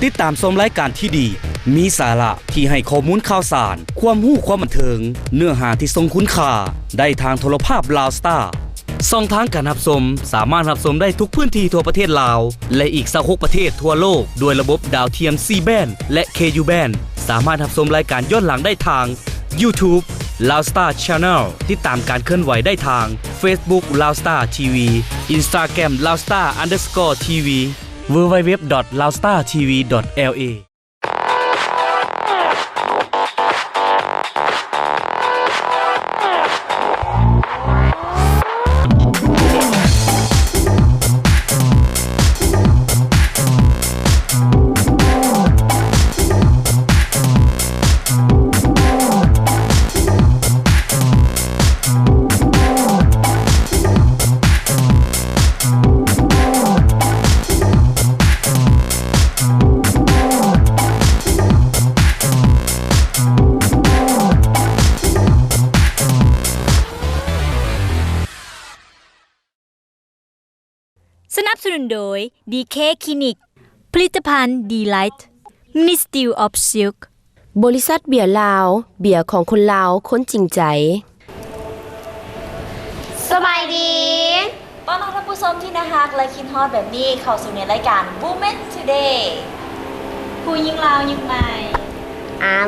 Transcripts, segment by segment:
ติดตามชมรายการที่ดีมีสาระที่ให้ข้อมูลข่าวสารความรู้ความบันเทิงเนื้อหาที่ทรงคุณค่าได้ทางโทรภาพลาวสตาร์ช่องทางการรับชมสามารถรับชมได้ทุกพื้นที่ทั่วประเทศลาวและอีก26ประเทศทั่วโลกด้วยระบบดาวเทียม C band และ KU band สามารถรับชมรายการย้อนหลังได้ทาง YouTube Loud Star Channel ติดตามการเคลื่อนไหวได้ทาง Facebook Loud Star TV Instagram loudstar_tv www.loudstartv.laสนับสนุนโดย DK คลินิกผลิตภัณฑ์ D-Light Ministry of Silk บริษัทเบียร์ลาวเบียร์ของคนลาวคนจริงใจสบายดีต้อนรับท่านผู้ชมที่น่ารักและคิดฮอดแบบนี้เข้าสู่ในรายการ Women Today ผู้หญิงลาวยุคใหม่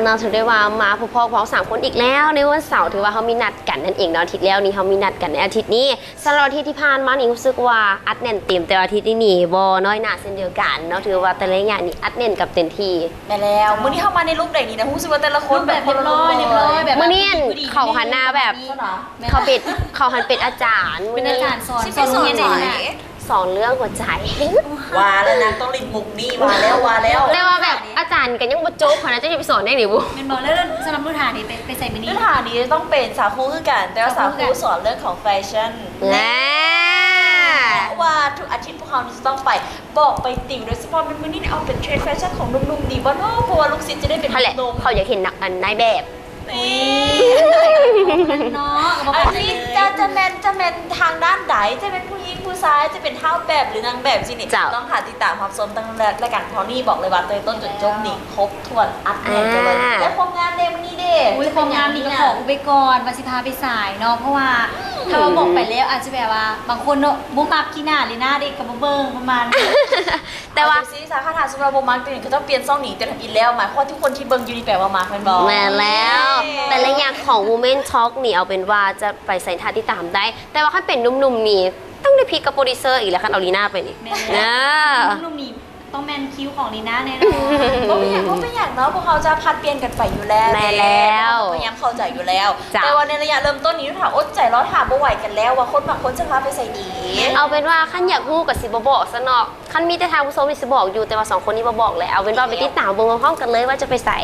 เราถือได้ว่ามาพบๆของ3คนอีกแล้วในวันเสาร์ถือว่าเขามีนัดกันนั่นเองเนาะอาทิตย์แล้วนี่เขามีนัดกันในอาทิตย์นี้สำหรับอาทิตย์ที่ผ่านมานี่รู้สึกว่าอัดแน่นเต็มแต่อาทิตย์นี้บ่น้อยหน้าเช่นเดียวกันเนาะถือว่าแต่ละอย่างนี่อัดแน่นกับเต็มที่ไปแล้วมื้อนี้เข้ามาในรูปใดนี่นะรู้สึกว่าแต่ละคนแบบเรียบร้อยแบบมื้อนี้เขาหันหน้าแบบเขาหันเป็นอาจารย์เป็นอาจารย์สอนเรียนสอนเรื่องหัวใจว่าแล้วนะต้องลิดมุกนี่ว่าแล้วเรียกว่าแบบอาจารย์กันยังบ่จบขนาดจะไปสอนได้หรือบ่แม่นบ่แล้วสำหรับพื้นฐานนี่ไปใส่มื้อนี้พื้นฐานนี้ต้องเป็นสาคูคือกันแต่ว่าสาคูสอนเรื่องของแฟชั่นว่าทุกอาทิตย์พวกเขาจะต้องไปบอกไปติ่งโดยเฉพาะมื้อนี้เอาเป็นเทรนด์แฟชั่นของหนุ่มๆดีบ่เนาะเพราะว่าลูกศิษย์จะได้เป็นหนุ่มเขาอยากเห็นนักนายแบบเนาะอันนี้จะแมนทางด้านไหนจะเป็นผู้หญิงผู้ชายจะเป็นเท้าแบบหรือนางแบบสินี่ต้องหาติดตามความสมตั้งรายการพอนี่บอกเลยว่าต้นจนจบนี่ครบถ้วนอัดแน่นเลยและความงานเดวันนี้เด้ความงานนี่ก็ขออุปกรณ์มาสิพาไปสายเนาะเพราะว่าถ้าเราบอกไปแล้วอาจจะแบบว่าบางคนเนาะบ่มักขี้หน้าเลยหน้าเด็กกับบ่เบิ่งประมาณแต่ว่าซีสาขาถาสุราบ่มักตัวนี้เขาต้องเปลี่ยนซ่องหนีแต่ทำอินแล้วหมายความว่าทุกคนที่เบิ่งอยู่นี่แปลว่ามักแม่นบ่แม่แล้วแต่ละอย่างของ Women Talk นี่เอาเป็นว่าจะไปใส่ท่าที่ตามได้แต่ว่าถ้าเป็นหนุ่มๆนี่ต้องได้พิกกับโปรดิวเซอร์อีกแล้วคันเอาลีน่าไปนี่หนุ่มๆนี่ต้องแมนคิวของลีน่าแน่นอนก็ไม่อยากเนาะพวกเขาจะพัดเปลี่ยนกันไปอยู่แล้วแม่แล้วพยายามเข้าใจอยู่แล้วแต่ว่าในระยะเริ่มต้นนี้ถามอดใจรอถามบ่ไหวกันแล้วว่าคนบางคนจะพาไปใส่ดีเอาเป็นว่าขั้นอยากฮู้กับสิบ่บอกซะเนาะขั้นมีแต่ทางผู้ชมสิบอกอยู่แต่ว่า2คนนี้บ่บอกเลยเอาเป็นว่าไปติดตามเบิ่งพร้อมกันเลยว่าจะไปใส่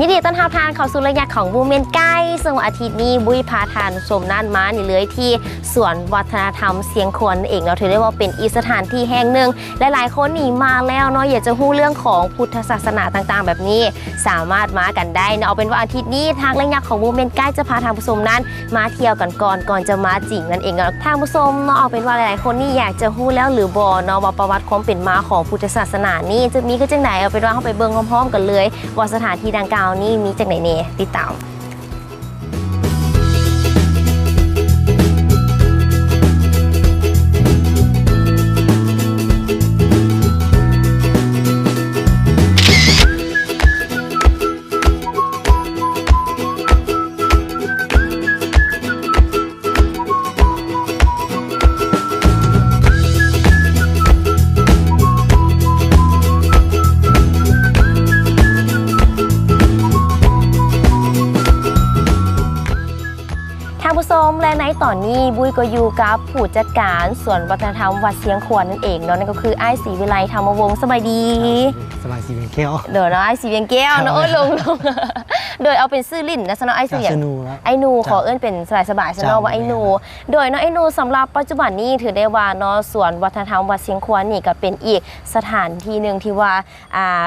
ยินดีต้อนรับทานเข้าสู่ระยะของบูเมนใกล้ซึ่งอาทิตย์นี้บุ้ยพาทานชมน่านม้านี่เลยที่สวนวัฒนธรรมเสียงขวนเองเราถือได้ว่าเป็นอีสถานที่แห่งหนึ่งหลายๆคนนี่มาแล้วเนาะอยากจะฮู้เรื่องของพุทธศาสนาต่างๆแบบนี้สามารถมากันได้เนาะเอาเป็นว่าอาทิตย์นี้ทางระยะของบูเมนใกล้จะพาทางผู้ชมนั้นมาเที่ยวกันก่อนจะมาจริงนั่นเองทางผู้ชมเนาะเอาเป็นว่าหลายๆคนนี่อยากจะฮู้แล้วหรือบ่เนาะว่าประวัติความเป็นมาของพุทธศาสนานี่จะมีขึ้นจังไหนเอาเป็นว่าเข้าไปเบิ่งพร้อมๆกันเลยว่าสถานที่ดังกล่าวนี้มีจังไหนเนี่ยติดตาม เ มและในตอนนี้บุ้ยก็อยู่กับผู้จัดการสวนวัฒนธรรมวัดเสียงขวนนั่นเองเนาะนั่นก็คือไอ้ายศรีวิไลธรรมวงศ์สบายดี สบายสีเป็นแก้ว เดี๋ยวนะไอ้ายศรีเวียงแก้วเนาะลงโดยเอาเป็นชื่อลิ้นนะสำหรับไอ้ายศรี ชนูครับ ไอ้นูขอเอิ้นเป็นสบายๆสำหรับว่าไอ้นูโดยเนาะไอ้นูสำหรับปัจจุบันนี้ถือได้ว่าเนาะสวนวัฒนธรรมวัดเสียงขวนนี่ก็เป็นอีกสถานที่หนึ่งที่ว่า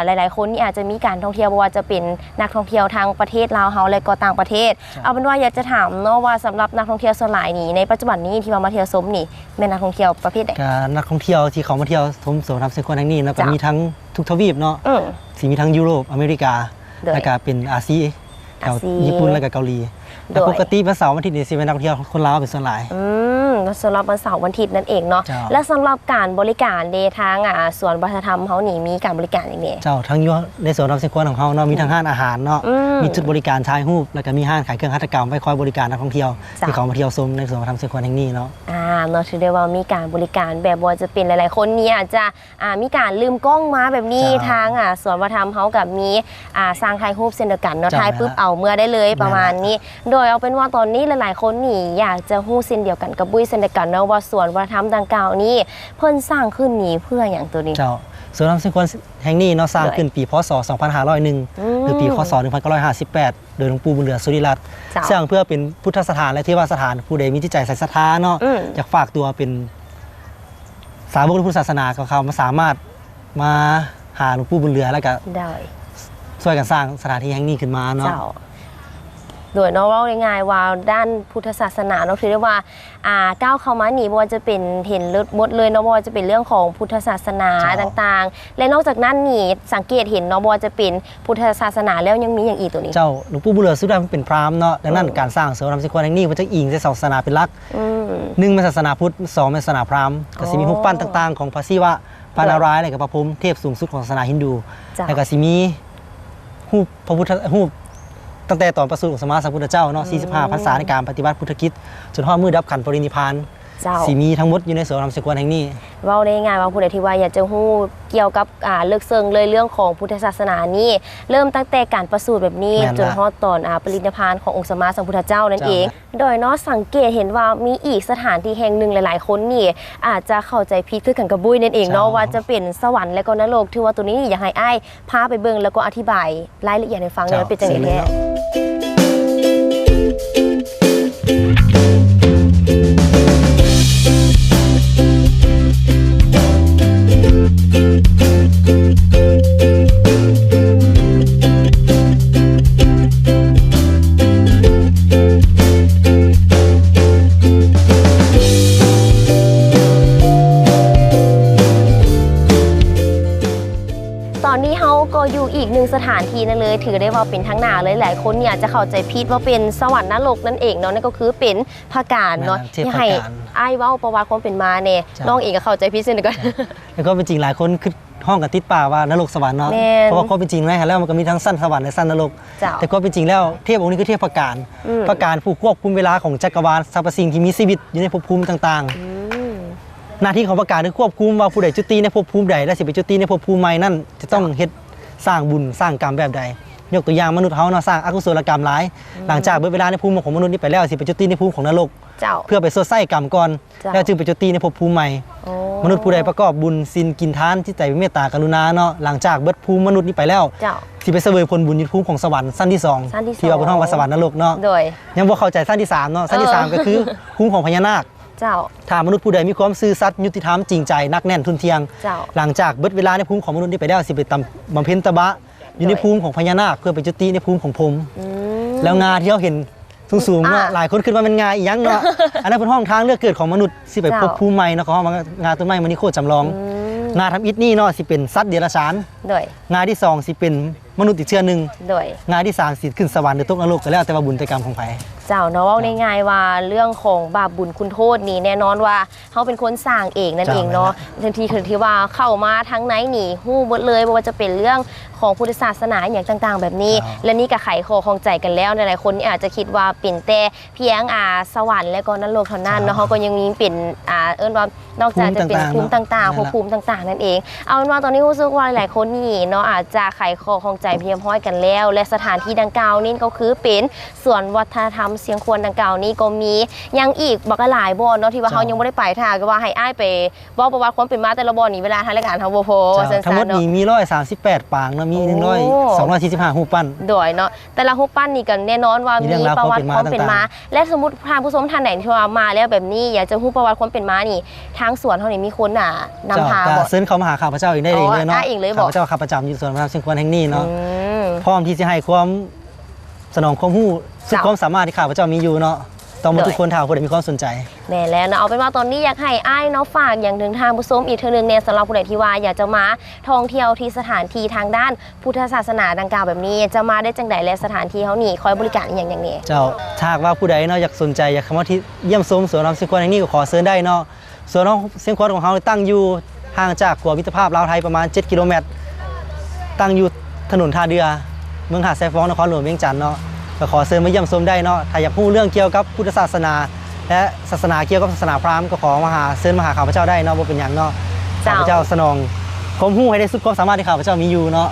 หลายๆคนนี่อาจจะมีการท่องเที่ยวบ่ว่าจะเป็นนักท่องเที่ยวทางประเทศลาวเฮาและก็ต่างประเทศเอาเป็นว่าอยากจะถามเนาะว่าสำหรับนักท่องเที่ยวส่วนหลายนี่ในปัจจุบันนี้ที่มาเที่ยวชมนี่แม่นนักท่องเที่ยวประเภทใด การนักท่องเที่ยวที่เขามาเที่ยวชมสวนน้ำเสียงขวนแห่งนี้แล้วก็ จ้ะ มีทั้งทุกทวีปเนาะ อืม สิมีทั้งยุโรปอเมริกา โดย แล้วก็เป็นอาเซียนแถว อาเซียน ญี่ปุ่นแล้วก็เกาหลี โดย แต่ปกติวันเสาร์วันอาทิตย์นี่สิเป็นนักท่องเที่ยวคนลาวเป็นส่วนหลาย สำหรับวันเสาร์วันอาทิตย์นั่นเองเนาะ จ้ะ และสำหรับการบริการเดทางสวนวัฒนธรรมเขานี่มีการบริการอย่างไร เจ้าทั้งยั่วในสวนน้ำเสียงขวนของเขาเนาะมีทั้งห้านอาหารเนาะ อืม มีจุดบริการถ่ายรูปแล้วก็มีห้านขายเครื่องหัตถกรรมไว้คอยบริการนักท่องเที่ยว จ้ะ ที่เขามาเที่ยวชมในสวนน้ำเสียงขวนแห่งนี้เนาะ เนาะถือได้ว่ามีการบริการแบบว่าจะเป็นหลายๆคนเนี่ยอาจจะมีการลืมกล้องมาแบบนี้ จ้ะ ทางสวนวัฒนธรรมเขากับมีสร้างถ่ายรูปเช่นเดียวกันเนาะ จ้ะ ถ่ายปุ๊บเอาเมื่อได้เลยประมาณนี้ โดยเอาเป็นว่าตอนนี้หลายๆคนนี่อยากจะฮู้เส้นเดียวกันกับบุ้ยเช่นเดียวกันเนาะว่าสวนวัฒนธรรมดังกล่าวนี้เพิ่นสร้างขึ้นนี้เพื่ออย่างตัวนี้ เจ้าสวนน้ำเสียงขวนแห่งนี้เนาะสร้างขึ้นปีพศ 2501 หรือปีคศ 1958 โดยหลวงปู่บุญเหลือสุริรัตน์ จ้ะ สร้างเพื่อเป็นพุทธสถานและเทวสถานผู้ใดมีจิตใจใส่ศรัทธาเนาะ อืม อยากฝากตัวเป็นสาวกพุทธศาสนาก็เขามาสามารถมาหาหลวงปู่บุญเหลือแล้วก็ ได้ ช่วยกันสร้างสถานที่แห่งนี้ขึ้นมาเนาะ เจ้าโดยเนาะว่าง่ายๆว่าด้านพุทธศาสนาเนาะถือได้ว่าก้าวเข้ามานี่บ่ว่าจะเป็นเห็นหมดเลยเนาะบ่ว่าจะเป็นเรื่องของพุทธศาสนาต่างๆ และนอกจากนั้นนี่สังเกตเห็นเนาะบ่ว่าจะเป็นพุทธศาสนาแล้วยังมีอย่างอีกตัวนี้ เจ้าหลวงปู่บุญเหลือสุริรัตน์เป็นพราหมณ์เนาะดังนั้นการสร้างสวนน้ำสิงควรแห่งนี้มันจะอิงในศาสนาเป็นหลัก อืม หนึ่งเป็นศาสนาพุทธสองเป็นศาสนาพราหมณ์ก็สิมีรูปปั้นต่างๆของพระศิวะพระนารายณ์และก็พระพรหมเทพสูงสุดของศาสนาฮินดู จ้ะ แล้วก็สิมีรูปพระพุทธรูปตั้งแต่ตอนประสูติของสมมาสัมพุทธเจ้าเนาะ45พรรษาในการปฏิบัติพุทธกิจจนฮอดมื้อดับขันปรินิพพาน เจ้า สิมีทั้งหมดอยู่ในสวนน้ำสิงควรแห่งนี้ เว้าได้ง่ายว่าผู้ใดที่ว่าอยากจะฮู้เกี่ยวกับเลิกเซิงเลยเรื่องของพุทธศาสนานี่เริ่มตั้งแต่การประสูติแบบนี้ แม่นละ จนฮอดตอนปรินิพพานขององค์สมมาสัมพุทธเจ้านั่น เจ้า เอง โดยเนาะสังเกตเห็นว่ามีอีกสถานที่แห่งหนึ่งหลายๆคนนี่อาจจะเข้าใจผิดคือกันกับบุ้ยนั่นเองเนาะว่าจะเป็นสวรรค์และก็นรกที่ว่าตัวนี้นี่อยากให้อ้ายพาไปเบิ่งแล้วก็อธิบายรายละเอียดให้ฟังเลยว่าเป็นจังได๋แท้ ตอนนี้เฮาก็อยู่อีกหนึ่งสถานที่นั่นเลยถือได้ว่าเป็นทั้งหนาเลยหลายคนเนี่ยจะเข้าใจผิดว่าเป็นสวรรค์นรกนั่นเองเนาะนั่นก็คือเป็นพระการเนาะ เทพ ที่ให้ พระการ อ้ายเว้าประวัติความเป็นมาเนี่ย จ้ะ น้องเองก็เข้าใจผิดเช่นเดียวกัน แล้วก็เป็นจริงหลายคนคือห้องกับติดป่าว่านรกสวรรค์เนาะ แม่น เพราะว่าความเป็นจริงแล้วมันก็มีทั้งสั้นสวรรค์และสั้นนรก เจ้า แต่ก็เป็นจริงแล้วเทพองค์นี้คือเทพพระการ อืม พระการผู้ควบคุมเวลาของจักรวาลสรรพสิ่งที่มีชีวิตอยู่ในภพภูมิต่าง อืม ๆ หน้าที่ของพระการคือควบคุมว่าผู้ใดจุติในภพภูมิใดและสิไปจุติในภพภูมิใหม่นั่นจะต้องเฮ็ดสร้างบุญสร้างกรรมแบบใด ยกตัวอย่างมนุษย์เฮาเนาะสร้างอกุศลกรรมหลาย หลังจากเบิดเวลาในภูมิของมนุษย์นี้ไปแล้วสิไปจุติในภูมิของนรก เจ้า เพื่อไปสดใส้กรรมก่อน จ้ะ แล้วจึงไปจุติในภพภูมิใหม่ โอ้ มนุษย์ผู้ใดประกอบบุญศีลกินทานที่ใจเป็นเมตตากรุณาเนาะหลังจากเบิดภูมิมนุษย์นี้ไปแล้ว เจ้า สิไปเสวยผลบุญอยู่ภูมิของสวรรค์สั้นที่สอง สั้นที่สอง ที่ว่าบนห้องว่าสวรรค์นรกเนาะ โดย ยังบ่เข้าใจสั้นที่สามเนาะสั้นที่สามก็คือภูมิของพญานาค เจ้า ถ้ามนุษย์ผู้ใดมีความซื่อสัตย์ยุติธรรมจริงใจนักแน่นทุนเทียง เจ้า หลังจากเบิดเวลาในภูมิของมนุษย์นี้ไปแล้วสิไปบำเพ็ญตบะอยู่ในภูมิของพญานาคเพื่อไปจุติในภูมิของพรหม อืม แล้วงาที่เราเห็นสูงๆเนาะ อ่ะ หลายคนคิดว่ามันงาอีหยังเนาะ อันนั้นเป็นห้องทางเลือกเกิดของมนุษย์สิไป เจ้า พบภูมิใหม่เนาะของงาต้นไม้มณีโคตรจำลอง อืม งาทำอิฐนี่เนาะสิเป็นสัตว์เดรัจฉาน โดย งาที่สองสิเป็นมนุษย์อีกเชื้อหนึ่ง โดย งาที่สามสิขึ้นสวรรค์หรือตกนรกก็แล้วแต่ว่าบุญแต่กรรมของไผ เจ้าเนาะเว่าง่ายๆว่าเรื่องของบาปบุญคุณโทษนี่แน่นอนว่าเขาเป็นคนสร้างเองนั่น จ้า เองเนาะทันทีคือที่ว่าเข้ามาทั้งไหนหนีหู้หมดเลยบ่ว่าจะเป็นเรื่องของพุทธศาสนาอย่างต่างๆ แบบนี้ และนี่ก็ไขข้อของใจกันแล้วหลายๆคนนี่อาจจะคิดว่าเป็นแต่เพียงสวรรค์และก็นรกเท่านั้นเนาะเขาก็ยังมีเป็นเอิ้นว่านอกจากจะเป็นภูมิต่างๆภพภูมิต่างๆนั่นเองเอาเป็นว่าตอนนี้รู้สึกว่าหลายๆคนนี่เนาะอาจจะไขข้อของใจ ใจเพียงพร้อยกันแล้วและสถานที่ดังกล่าวนี้ก็คือเป็นสวนวัฒนธรรมเสียงควรดังกล่าวนี้ก็มียังอีกบักหลายบ่อนเนาะที่ว่าเขายังไม่ได้ไปท่าก็ว่าให้อ้ายไปบอกประวัติความเป็นมาแต่ละบ่อนนี่เวลาทางรายการเฮาบ่พอ ทั้งหมดนี้มี138ปางเนาะมี245รูปปั้นโดยเนาะแต่ละรูปปั้นนี่กันแน่นอนว่ามีประวัติความเป็นมาและสมมุติท่านผู้ชมท่านไหนที่ว่ามาแล้วแบบนี้อยากจะรู้ประวัติความเป็นมานี่ทางสวนเฮานี่มีคนนำพาบ่ เชิญเขามาหาข้าพเจ้าเองได้เลยเนาะ เองเลยบอก ข้าพเจ้าข้าประจำอยู่สวนวัฒนธรรมเชียงควรแห่งนี้เนาะพร้อมที่จะให้ความสนองความรู้สุดความสามารถที่ข้าพเจ้ามีอยู่เนาะต้องมาทุกคนถ้าผู้ใดมีความสนใจแน่แล้วนะเอาเป็นว่าตอนนี้อยากให้อ้ายเนาะฝากอย่างถึงทางผู้ชมอีกเทื่อนึงเนี่ยสำหรับผู้ใดที่ว่าอยากจะมาท่องเที่ยวที่สถานที่ทางด้านพุทธศาสนาดังกล่าวแบบนี้จะมาได้จังใดและสถานที่เฮานี่คอยบริการอย่างนี้เจ้าถ้าว่าผู้ใดเนาะอยากสนใจอยากเข้ามาที่เยี่ยมชมสวนน้ำเชียงควรแห่งนี้ก็ขอเชิญได้เนาะสวนน้ำเชียงควรของเราตั้งอยู่ห่างจากกัวมิตรภาพลาวไทยประมาณ7 กิโลเมตรตั้งอยู่ถนนท่าเรือเมืองหาดไซฟ้องนครหลวงเวียงจันทน์เนาะก็ขอเชิญมาเยี่ยมชมได้เนาะถ้าอยากรู้เรื่องเกี่ยวกับพุทธศาสนาและศาสนาเกี่ยวกับศาสนาพราหมณ์ก็ขอมาหาเชิญมาหาข้าพเจ้าได้เนาะบ่เป็นหยังเนาะข้าพเจ้าสนองความรู้ให้ได้สุดความสามารถที่ข้าพเจ้ามีอยู่เนาะ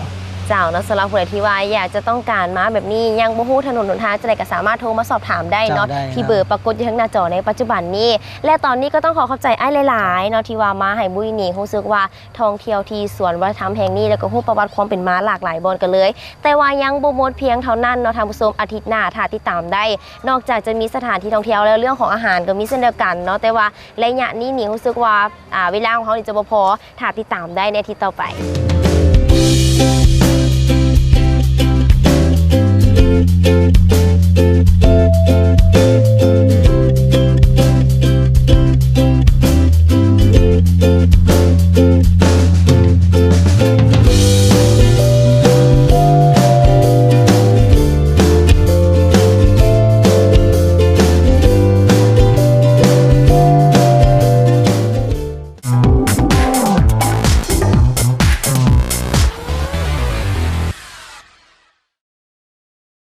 เจ้านะสำหรับผู้ใดที่ว่าอยากจะต้องการมาแบบนี้ยังบ่ฮู้ถนนหนทางจะได้ก็สามารถโทรมาสอบถามได้เนาะที่เบอร์ปรากฏอยู่ทางหน้าจอในปัจจุบันนี้และตอนนี้ก็ต้องขอบใจอ้ายหลายๆเนาะที่ว่ามาให้บุ้ยนี่รู้สึกว่าท่องเที่ยวที่สวนวัฒนธรรมแห่งนี้แล้วก็ฮู้ประวัติความเป็นมาหลากหลายบอนกันเลยแต่ว่ายังบ่หมดเพียงเท่านั้นเนาะท่านผู้ชมอาทิตย์หน้าถ้าติดตามได้นอกจากจะมีสถานที่ท่องเที่ยวแล้วเรื่องของอาหารก็มีเช่นเดียวกันเนาะแต่ว่าระยะนี้นี่รู้สึกว่าเวลาของเขาจะบ่พอถ้าติดตามได้ในอาทิตย์ต่อไป